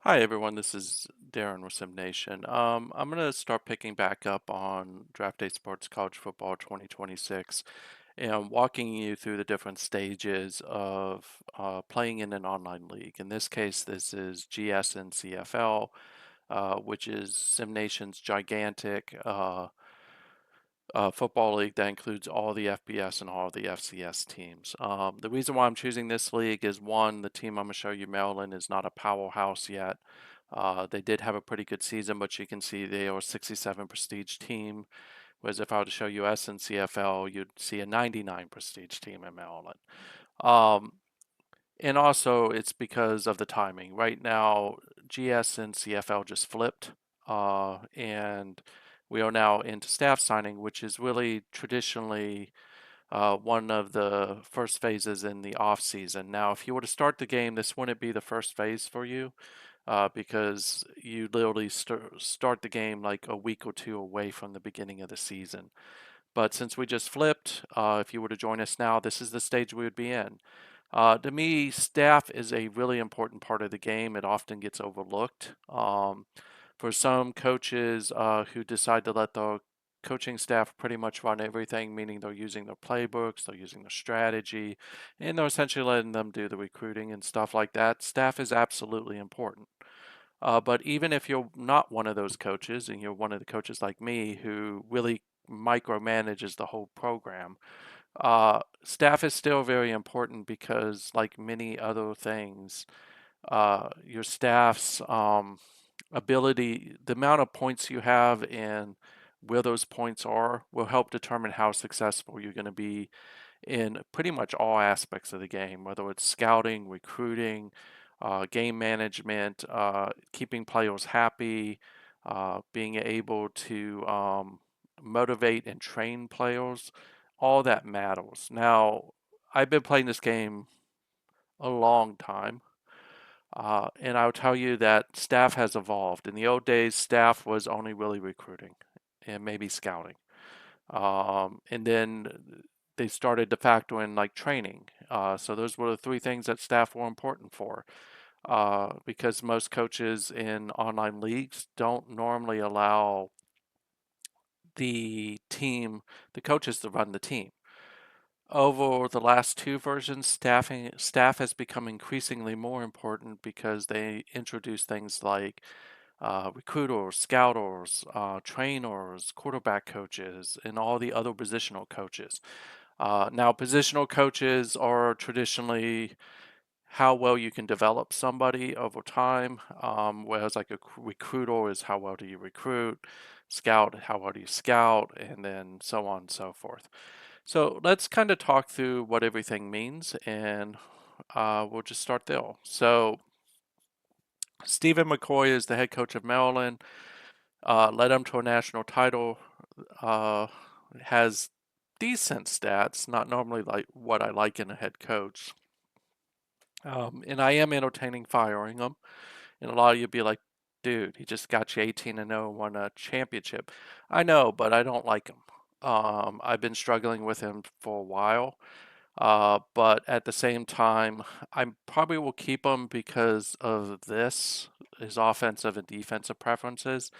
Hi everyone, this is Darren with SimNation. I'm going to start picking back up on Draft Day Sports College Football 2026 and walking you through the different stages of playing in an online league. In this case, this is GSNCFL, which is SimNation's gigantic football league that includes all the FBS and all the FCS teams. The reason why I'm choosing this league is one, the team I'm going to show you, Maryland, is not a powerhouse yet. They did have a pretty good season, but you can see they are a 67 prestige team. Whereas if I were to show you SNCFL, you'd see a 99 prestige team in Maryland. Um, and also, it's because of the timing. Right now, GS and CFL just flipped, and we are now into staff signing, which is really traditionally one of the first phases in the off season. Now, if you were to start the game, this wouldn't be the first phase for you because you literally start the game like a week or two away from the beginning of the season. But since we just flipped, if you were to join us now, this is the stage we would be in. To me, staff is a really important part of the game. It often gets overlooked. For some coaches who decide to let the coaching staff pretty much run everything, meaning they're using their playbooks, they're using their strategy, and they're essentially letting them do the recruiting and stuff like that, staff is absolutely important. But even if you're not one of those coaches and you're one of the coaches like me who really micromanages the whole program, staff is still very important because, like many other things, your staff's ability, the amount of points you have and where those points are will help determine how successful you're going to be in pretty much all aspects of the game, whether it's scouting, recruiting, game management, keeping players happy, being able to motivate and train players. All that matters. Now, I've been playing this game a long time, and I'll tell you that staff has evolved. In the old days, staff was only really recruiting and maybe scouting. And then they started to factor in like training. So those were the three things that staff were important for. Because most coaches in online leagues don't normally allow the team, the coaches to run the team. Over the last two versions, staff has become increasingly more important because they introduce things like recruiters, scouters, trainers, quarterback coaches, and all the other positional coaches. Now, positional coaches are traditionally how well you can develop somebody over time, whereas like a recruiter is how well do you recruit, scout, how well do you scout, and then so on and so forth. So let's kind of talk through what everything means, and we'll just start there. So Stephen McCoy is the head coach of Maryland, led them to a national title, uh, has decent stats, not normally like what I like in a head coach. And I am entertaining firing him. And a lot of you be like, dude, he just got you 18-0 and won a championship. I know, but I don't like him. I've been struggling with him for a while. But at the same time, I probably will keep him because of this, his offensive and defensive preferences,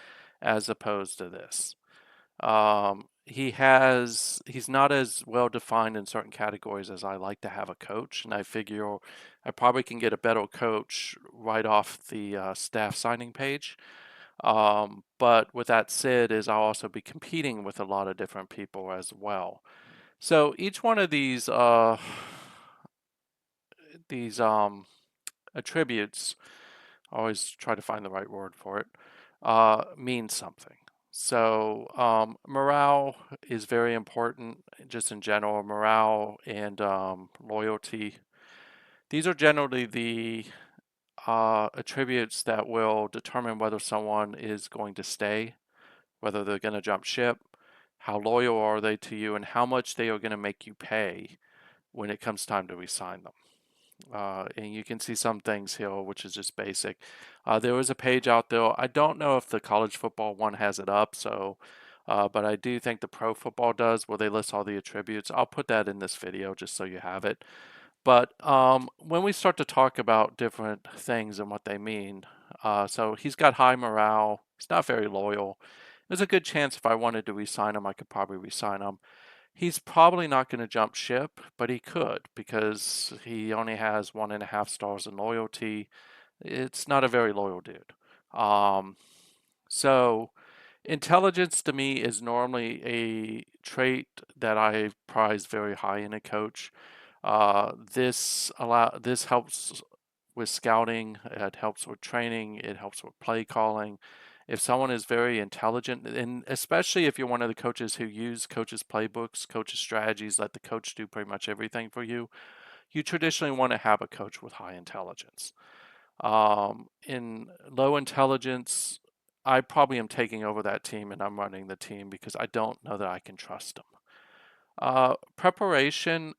as opposed to this. He's not as well defined in certain categories as I like to have a coach, and I figure I probably can get a better coach right off the staff signing page. But with that said, is I'll also be competing with a lot of different people as well. So each one of these attributes, I always try to find the right word for it, means something. So morale is very important, just in general. Morale and loyalty. These are generally the attributes that will determine whether someone is going to stay, whether they're going to jump ship, how loyal are they to you, and how much they are going to make you pay when it comes time to resign them. And you can see some things here, which is just basic. There is a page out there. I don't know if the college football one has it up, so but I do think the pro football does, where they list all the attributes. I'll put that in this video just so you have it. But when we start to talk about different things and what they mean, So he's got high morale. He's not very loyal. There's a good chance if I wanted to re-sign him, I could probably re-sign him. He's probably not going to jump ship, but he could because he only has 1.5 stars in loyalty. It's not a very loyal dude. Um, so intelligence to me is normally a trait that I prize very high in a coach. This helps with scouting, it helps with training, it helps with play calling. If someone is very intelligent, and especially if you're one of the coaches who use coaches' playbooks, coaches' strategies, let the coach do pretty much everything for you, you traditionally want to have a coach with high intelligence. In low intelligence, I probably am taking over that team and I'm running the team because I don't know that I can trust them. Preparation,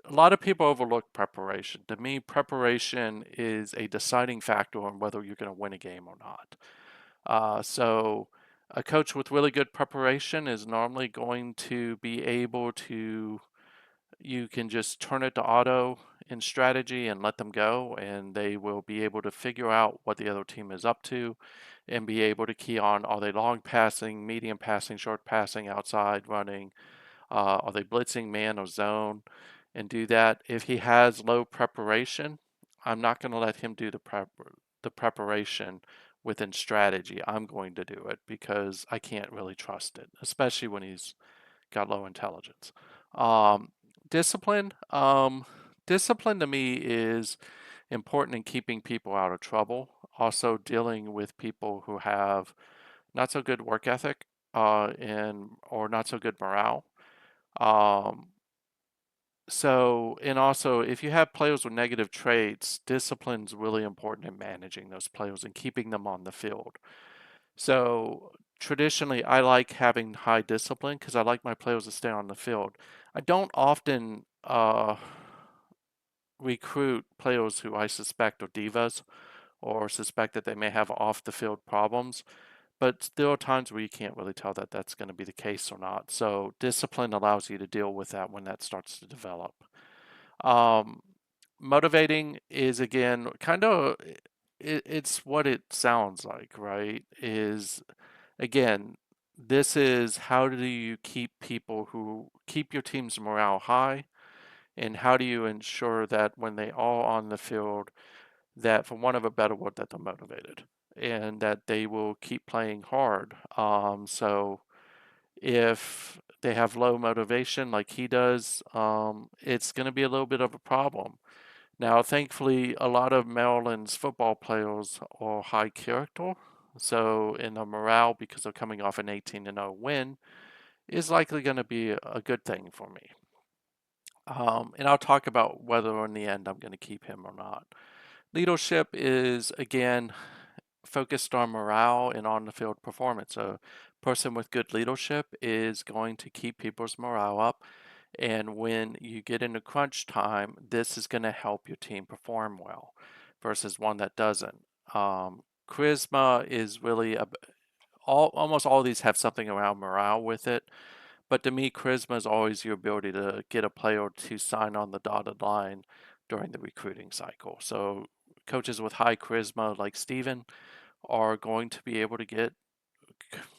a lot of people overlook preparation. To me, preparation is a deciding factor on whether you're going to win a game or not. So, a coach with really good preparation is normally going to be able to, you can just turn it to auto in strategy and let them go, and they will be able to figure out what the other team is up to and be able to key on, are they long passing, medium passing, short passing, outside running, are they blitzing man or zone, and do that. If he has low preparation, I'm not going to let him do the preparation within strategy. I'm going to do it because I can't really trust it, especially when he's got low intelligence. Um, discipline. Discipline to me is important in keeping people out of trouble. Also, dealing with people who have not so good work ethic and or not so good morale. Um, and also, if you have players with negative traits, discipline's really important in managing those players and keeping them on the field. So traditionally, I like having high discipline because I like my players to stay on the field. I don't often recruit players who I suspect are divas or suspect that they may have off the field problems, but there are times where you can't really tell that that's going to be the case or not. So discipline allows you to deal with that when that starts to develop. Um, Motivating is again kind of it's what it sounds like, right? Is again, this is how do you keep your team's morale high, and how do you ensure that when they are on the field, that for want of a better word, that they're motivated and that they will keep playing hard. So if they have low motivation like he does, it's going to be a little bit of a problem. Now, thankfully, a lot of Maryland's football players are high character, so in the morale, because they're coming off an 18-0 win, is likely going to be a good thing for me. And I'll talk about whether in the end I'm going to keep him or not. Leadership is, again, focused on morale and on the field performance. A person with good leadership is going to keep people's morale up. And when you get into crunch time, this is going to help your team perform well versus one that doesn't. Charisma is really almost all of these have something around morale with it. But to me, charisma is always your ability to get a player to sign on the dotted line during the recruiting cycle. So coaches with high charisma like Steven are going to be able to get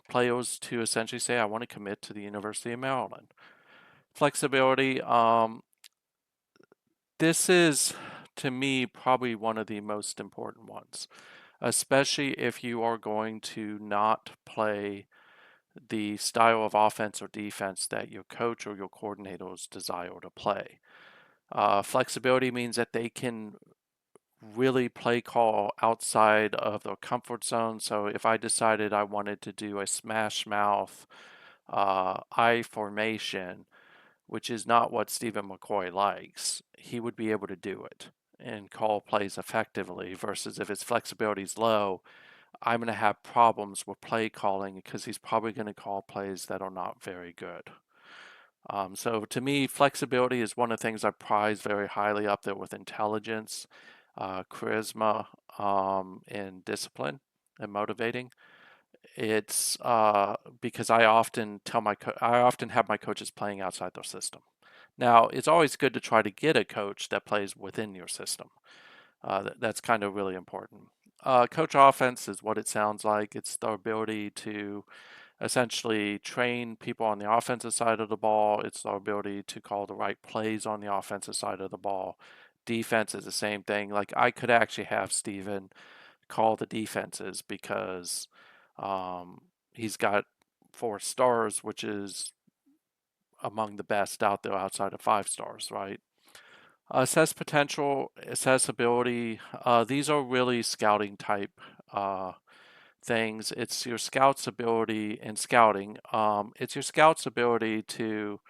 players to essentially say, I want to commit to the University of Maryland. Flexibility, this is to me probably one of the most important ones, especially if you are going to not play the style of offense or defense that your coach or your coordinators desire to play. Flexibility means that they can really play call outside of their comfort zone. So if I decided I wanted to do a smash mouth I formation, which is not what Stephen McCoy likes, he would be able to do it and call plays effectively versus if his flexibility is low, I'm going to have problems with play calling because he's probably going to call plays that are not very good. So to me, flexibility is one of the things I prize very highly up there with intelligence, charisma, and discipline and motivating. It's because I often I often have my coaches playing outside their system. Now, it's always good to try to get a coach that plays within your system. That's kind of really important. Coach offense is what it sounds like. It's the ability to essentially train people on the offensive side of the ball. It's the ability to call the right plays on the offensive side of the ball. Defense is the same thing. Like I could actually have Steven call the defenses because um, he's got 4 stars, which is among the best out there outside of 5 stars, right? Assess potential, assess ability. These are really scouting type uh, things. It's your scout's ability in scouting. It's your scout's ability to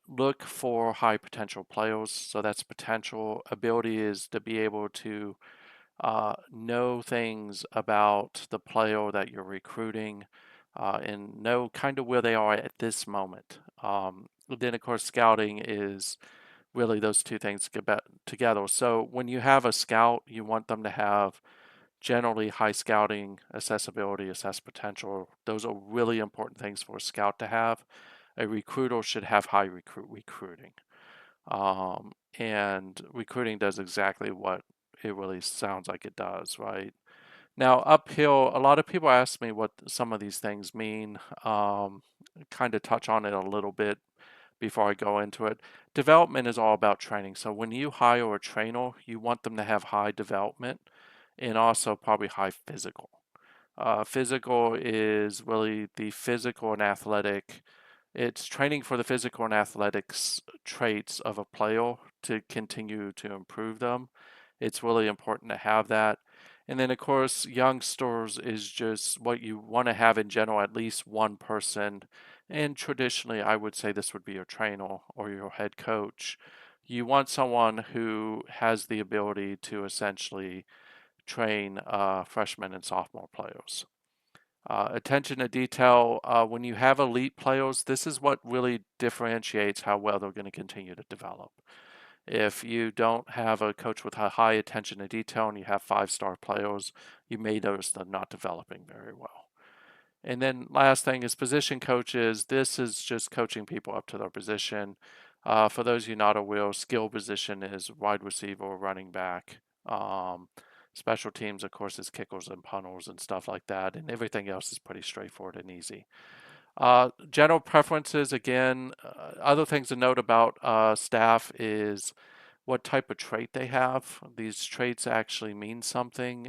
look for high potential players. So that's potential. Ability is to be able to know things about the player that you're recruiting and know kind of where they are at this moment. Then, of course, scouting is really those two things get together. So when you have a scout, you want them to have generally high scouting, accessibility, assess potential. Those are really important things for a scout to have. A recruiter should have high recruiting. And recruiting does exactly what it really sounds like it does, right? Now, uphill, a lot of people ask me what some of these things mean. Kind of touch on it a little bit before I go into it. Development is all about training. So when you hire a trainer, you want them to have high development and also probably high physical. Physical is really the physical and athletic. It's training for the physical and athletics traits of a player to continue to improve them. It's really important to have that. And then, of course, youngsters is just what you want to have in general, at least one person. And traditionally, I would say this would be your trainer or your head coach. You want someone who has the ability to essentially train freshmen and sophomore players. Attention to detail. When you have elite players, this is what really differentiates how well they're going to continue to develop. If you don't have a coach with a high attention to detail and you have 5 star players, you may notice them not developing very well. And then last thing is position coaches. This is just coaching people up to their position. For those of you not aware, skill position is wide receiver or running back. Special teams, of course, is kickers and punters and stuff like that. And everything else is pretty straightforward and easy. General preferences, again, other things to note about staff is what type of trait they have. These traits actually mean something.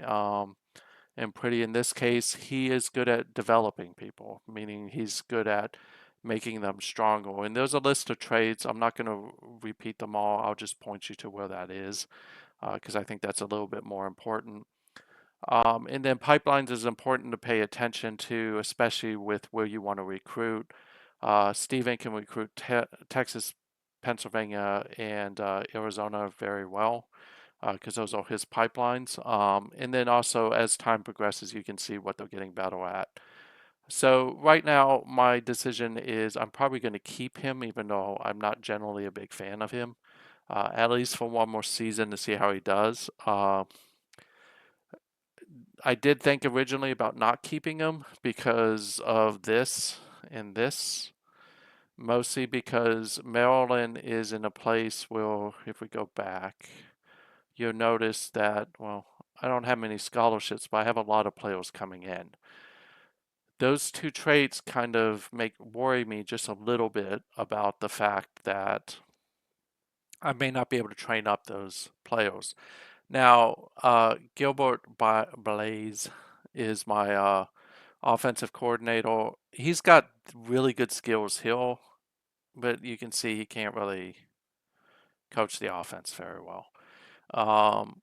And pretty in this case, he is good at developing people, meaning he's good at making them stronger. And there's a list of traits. I'm not going to repeat them all. I'll just point you to where that is because I think that's a little bit more important. And then pipelines is important to pay attention to, especially with where you want to recruit. Steven can recruit Texas, Pennsylvania, and Arizona very well because those are his pipelines. And then also as time progresses, you can see what they're getting better at. So right now, my decision is I'm probably going to keep him, even though I'm not generally a big fan of him, at least for one more season to see how he does. I did think originally about not keeping him because of this and this, mostly because Maryland is in a place where, if we go back, you'll notice that, well, I don't have many scholarships, but I have a lot of players coming in. Those two traits kind of worry me just a little bit about the fact that I may not be able to train up those players. Now, Gilbert Blaze is my offensive coordinator. He's got really good skills. But you can see he can't really coach the offense very well. Um,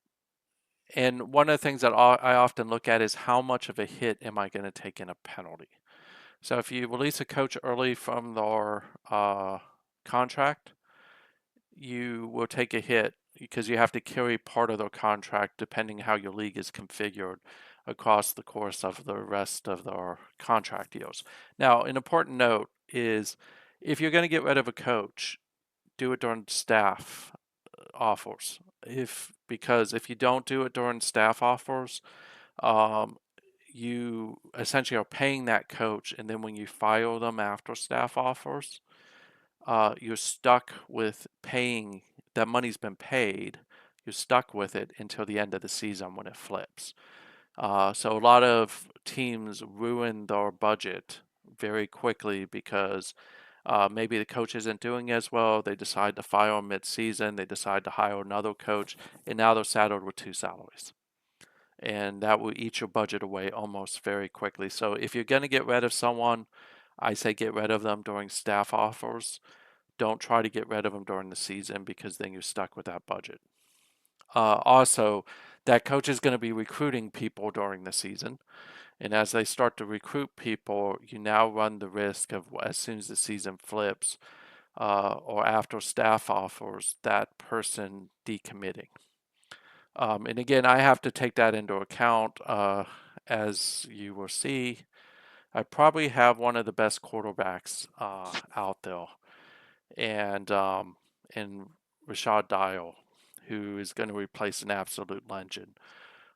and one of the things that I often look at is how much of a hit am I going to take in a penalty? So if you release a coach early from their contract, you will take a hit because you have to carry part of their contract depending how your league is configured across the course of the rest of their contract deals. Now, an important note is if you're going to get rid of a coach, do it during staff offers. Because if you don't do it during staff offers, um, you essentially are paying that coach, and then when you fire them after staff offers, you're stuck with paying that money's been paid. you're stuck with it until the end of the season when it flips. So a lot of teams ruin their budget very quickly because maybe the coach isn't doing as well. They decide to fire him mid-season. They decide to hire another coach, and now they're saddled with two salaries. And that will eat your budget away almost very quickly. So if you're going to get rid of someone, I say get rid of them during staff offers. Don't try to get rid of them during the season because then you're stuck with that budget. Also, that coach is going to be recruiting people during the season. And as they start to recruit people, you now run the risk of as soon as the season flips or after staff offers, that person decommitting. And again, I have to take that into account. As you will see, I probably have one of the best quarterbacks out there, and Rashad Dial, who is going to replace an absolute legend.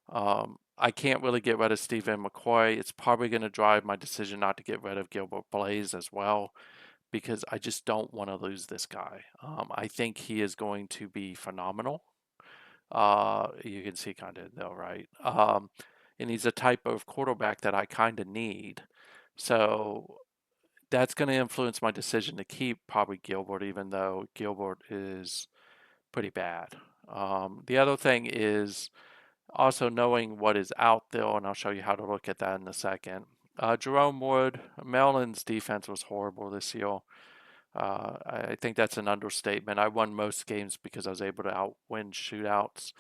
I can't really get rid of Stephen McCoy. It's probably going to drive my decision not to get rid of Gilbert Blaze as well because I just don't want to lose this guy. I think he is going to be phenomenal. You can see kind of though, right? And he's a type of quarterback that I kind of need. So that's going to influence my decision to keep probably Gilbert, even though Gilbert is pretty bad. The other thing is also knowing what is out there, and I'll show you how to look at that in a second. Jerome Wood, Maryland's defense was horrible this year. I think that's an understatement. I won most games because I was able to outwin shootouts.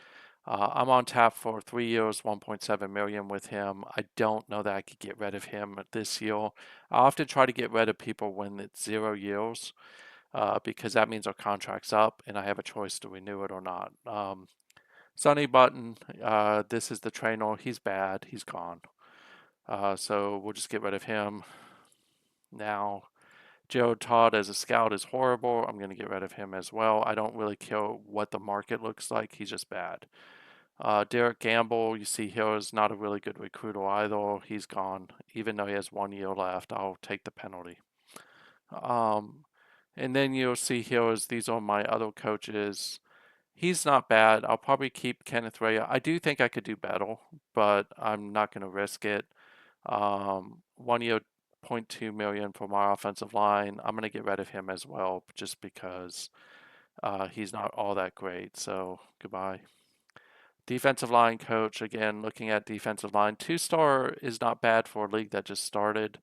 I'm on tap for 3 years, 1.7 million with him. I don't know that I could get rid of him this year. I often try to get rid of people when it's 0 years because that means our contract's up and I have a choice to renew it or not. Sonny Button, this is the trainer. He's bad. He's gone. So we'll just get rid of him now. Joe Todd as a scout is horrible. I'm going to get rid of him as well. I don't really care what the market looks like. He's just bad. Derek Gamble, you see here, is not a really good recruiter either. He's gone. Even though he has 1 year left, I'll take the penalty. And then you'll see here is these are my other coaches. He's not bad. I'll probably keep Kenneth Ray. I do think I could do better, but I'm not going to risk it. 1 year, 0.2 million for my offensive line. I'm going to get rid of him as well, just because he's not all that great. So goodbye. Defensive line coach, again, looking at defensive line. 2-star is not bad for a league that just started.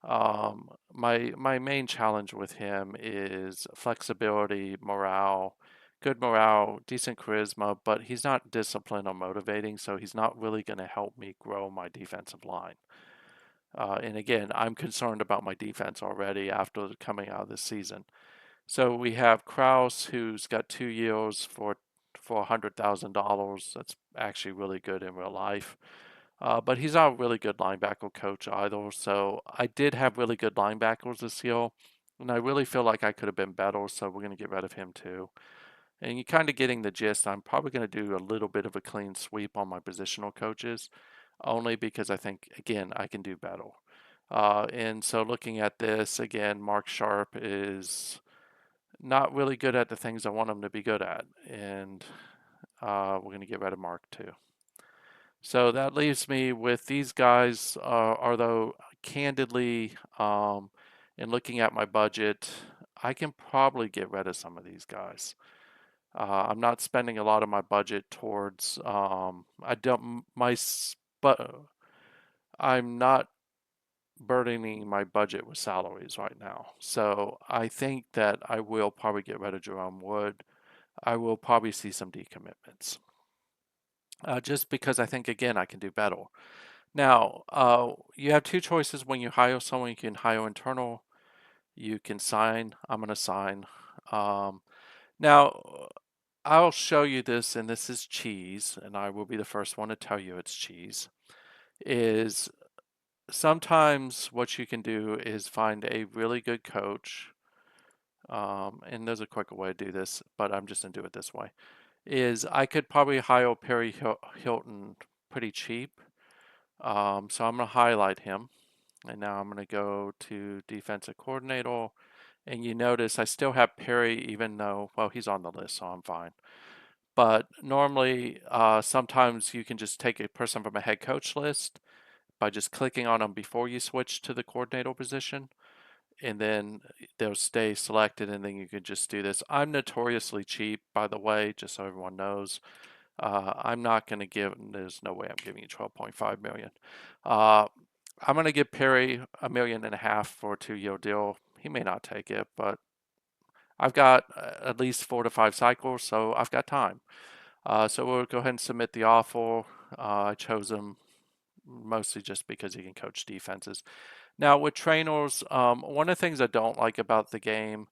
My main challenge with him is flexibility, morale, good morale, decent charisma, but he's not disciplined or motivating, so he's not really going to help me grow my defensive line. And again, I'm concerned about my defense already after coming out of this season. So we have Kraus, who's got 2 years for $100,000. That's actually really good in real life. But he's not a really good linebacker coach either. So I did have really good linebackers this year, and I really feel like I could have been better. So we're going to get rid of him too. And you're kind of getting the gist. I'm probably going to do a little bit of a clean sweep on my positional coaches, only because I think, again, I can do better. And so looking at this, again, Mark Sharp is not really good at the things I want him to be good at. And we're going to get rid of Mark too. So that leaves me with these guys, although candidly, in looking at my budget, I can probably get rid of some of these guys. I'm not spending a lot of my budget towards, I don't, but I'm not burdening my budget with salaries right now. So I think that I will probably get rid of Jerome Wood. I will probably see some decommitments. Just because I think, again, I can do better. Now, you have two choices when you hire someone. You can hire internal, you can sign. I'm going to sign. Now, I'll show you this, and this is cheese, and I will be the first one to tell you it's cheese, is sometimes what you can do is find a really good coach, and there's a quicker way to do this, but I'm just going to do it this way, is I could probably hire Perry Hilton pretty cheap. So I'm going to highlight him. And now I'm going to go to defensive coordinator. And you notice I still have Perry, even though, well, he's on the list, so I'm fine. But normally, sometimes you can just take a person from a head coach list by just clicking on them before you switch to the coordinator position, and then they'll stay selected, and then you can just do this. I'm notoriously cheap, by the way, just so everyone knows. I'm not going to give, there's no way I'm giving you 12.5 million. I'm going to give Perry $1.5 million for a 2-year deal. He may not take it, but I've got at least 4 to 5 cycles, so I've got time. So we'll go ahead and submit the offer. I chose him mostly just because he can coach defenses. Now with trainers, one of the things I don't like about the game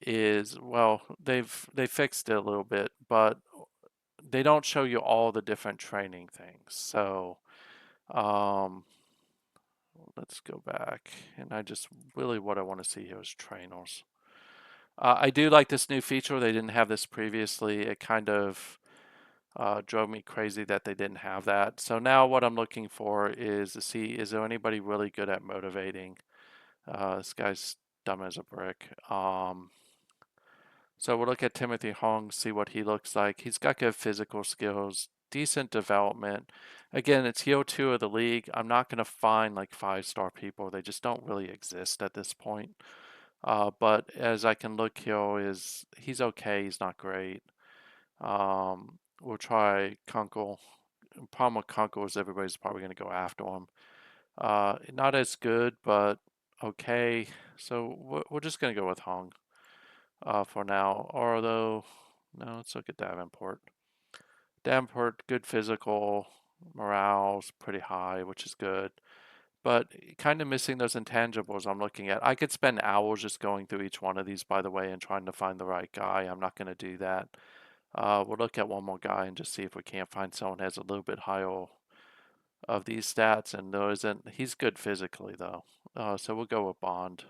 is, well, they fixed it a little bit, but they don't show you all the different training things. So um, let's go back, and I just really what I want to see here is trainers. I do like this new feature. They didn't have this previously. It kind of drove me crazy that they didn't have that. So now what I'm looking for is to see, is there anybody really good at motivating? This guy's dumb as a brick. So we'll look at Timothy Hong, see what he looks like. He's got good physical skills, decent development. Again, it's year 2 of the league. I'm not going to find like 5-star people. They just don't really exist at this point. But as I can look here, he's okay. He's not great. We'll try Kunkel. The problem with Kunkel is everybody's probably going to go after him. Not as good, but okay. So we're just going to go with Hong for now. Although, no, let's look at Davenport. Davenport, good physical, morale's pretty high, which is good. But kind of missing those intangibles I'm looking at. I could spend hours just going through each one of these, by the way, and trying to find the right guy. I'm not going to do that. We'll look at one more guy and just see if we can't find someone who has a little bit higher of these stats, and there isn't. He's good physically though, so we'll go with Bond.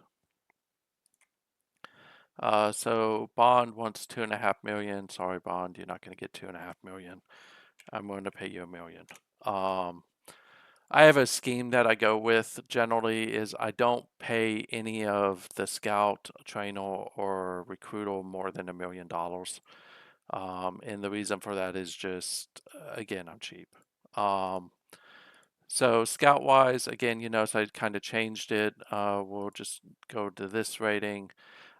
So Bond wants 2.5 million. Sorry, Bond, you're not going to get 2.5 million. I'm going to pay you 1 million. I have a scheme that I go with generally is I don't pay any of the scout, trainer, or recruiter more than $1 million. And the reason for that is just, again, I'm cheap. So scout wise, again, you notice I kind of changed it. We'll just go to this rating.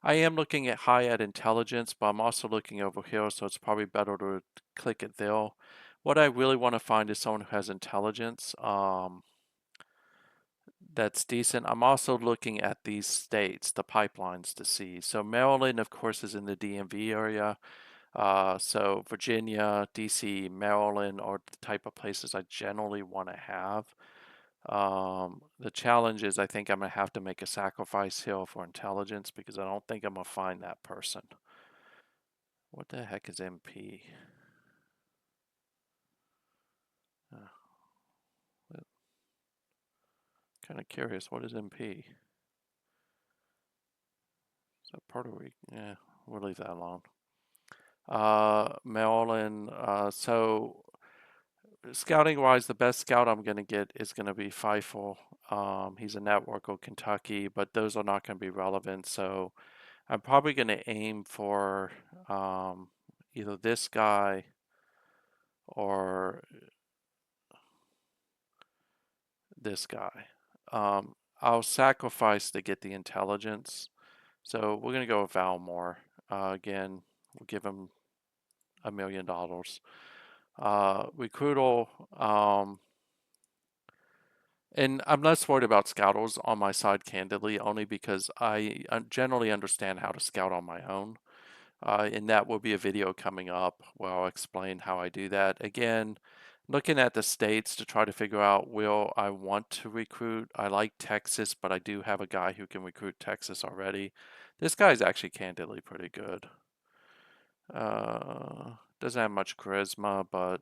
I am looking at high at intelligence, but I'm also looking over here, so it's probably better to click it there. What I really want to find is someone who has intelligence that's decent. I'm also looking at these states, the pipelines to see. So Maryland, of course, is in the DMV area. So Virginia, DC, Maryland are the type of places I generally want to have. The challenge is I think I'm going to have to make a sacrifice here for intelligence because I don't think I'm going to find that person. What the heck is MP? Kind of curious. What is MP? Is that Puerto Rico? Yeah, we'll leave that alone. Maryland. So scouting wise, the best scout I'm going to get is going to be Feifel. He's a network of Kentucky, but those are not going to be relevant. So I'm probably going to aim for either this guy or this guy. I'll sacrifice to get the intelligence. So we're going to go with Valmore. Again, we'll give him $1 million. Recruital, and I'm less worried about scouters on my side, candidly, only because I generally understand how to scout on my own. And that will be a video coming up where I'll explain how I do that. Again, looking at the states to try to figure out will I want to recruit. I like Texas, but I do have a guy who can recruit Texas already. This guy's actually candidly pretty good. Doesn't have much charisma, but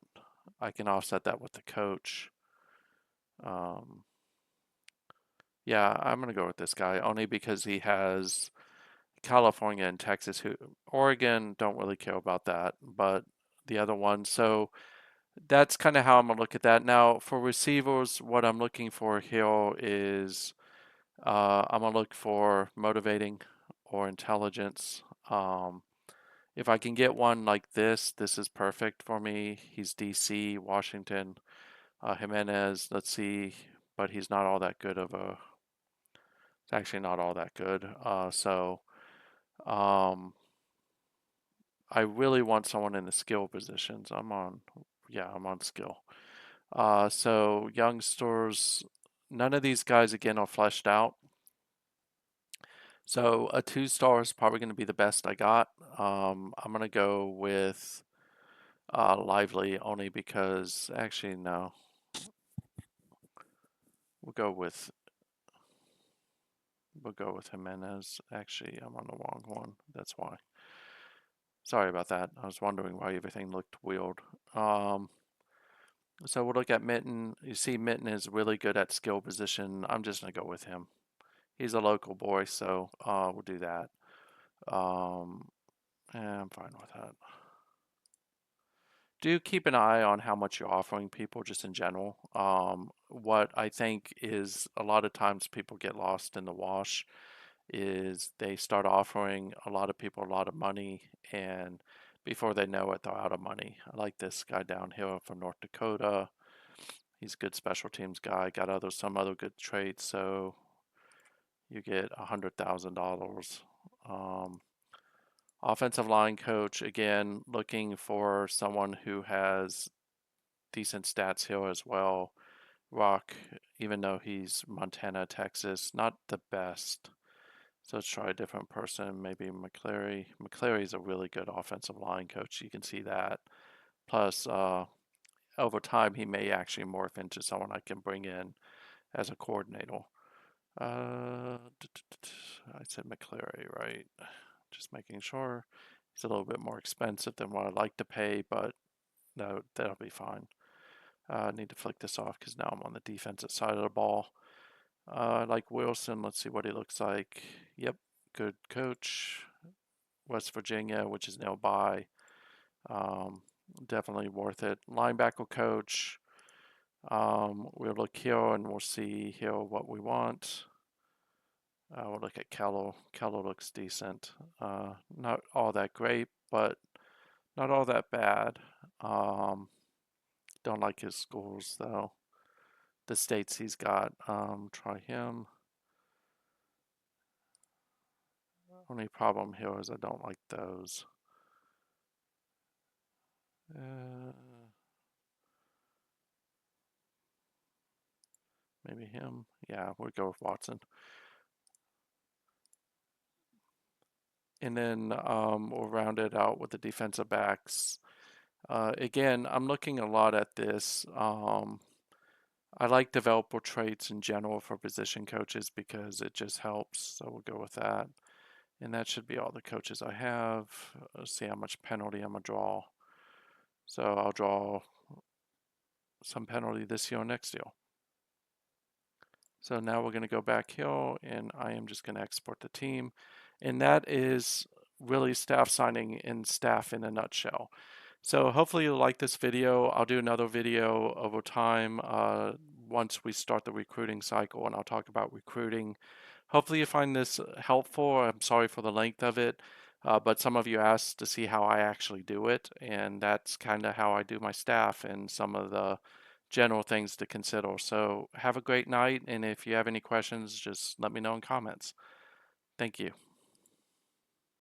I can offset that with the coach. Yeah, I'm gonna go with this guy only because he has California and Texas. Who Oregon don't really care about that, but the other one. So that's kind of how I'm gonna look at that. Now for receivers, what I'm looking for here is I'm gonna look for motivating or intelligence. If I can get one like this is perfect for me. He's DC, Washington. Jimenez, let's see, but he's not all that good of a. It's actually not all that good. Um, I really want someone in the skill positions. I'm on skill. So youngsters, none of these guys again are fleshed out. So a 2-star is probably going to be the best I got. I'm going to go with Lively only because actually no, we'll go with Jimenez. Actually, I'm on the wrong one. That's why. Sorry about that. I was wondering why everything looked weird. Um, so we'll look at Mitten. You see, Mitten is really good at skill position. I'm just gonna go with him. He's a local boy, so we'll do that. Um, and I'm fine with that. Do keep an eye on how much you're offering people just in general. What I think is a lot of times people get lost in the wash is they start offering a lot of people a lot of money, and before they know it, they're out of money. I like this guy down here from North Dakota. He's a good special teams guy. Got some other good traits, so you get $100,000. Um, Offensive line coach, again, looking for someone who has decent stats here as well. Rock, even though he's Montana, Texas, not the best. So let's try a different person, maybe McCleary. McCleary's a really good offensive line coach. You can see that. Plus, over time, he may actually morph into someone I can bring in as a coordinator. I said McCleary, right? Just making sure. He's a little bit more expensive than what I'd like to pay, but no, that'll be fine. I need to flick this off because now I'm on the defensive side of the ball. I like Wilson. Let's see what he looks like. Yep, good coach. West Virginia, which is nearby. Um, Definitely worth it. Linebacker coach. We'll look here and we'll see here what we want. We'll look at Keller. Keller looks decent. Not all that great, but not all that bad. Um, don't like his schools though. The states he's got. Try him. Only problem here is I don't like those. Uh, Maybe him. Yeah, we'll go with Watson. And then we'll round it out with the defensive backs. Again, I'm looking a lot at this. I like developer traits in general for position coaches because it just helps. So we'll go with that. And that should be all the coaches I have. Let's see how much penalty I'm going to draw. So I'll draw some penalty this year or next year. So now we're going to go back here and I am just going to export the team. And that is really staff signing and staff in a nutshell. So hopefully you'll like this video. I'll do another video over time once we start the recruiting cycle, and I'll talk about recruiting. Hopefully you find this helpful. I'm sorry for the length of it, but some of you asked to see how I actually do it, and that's kind of how I do my staff and some of the general things to consider. So have a great night, and if you have any questions, just let me know in comments. Thank you.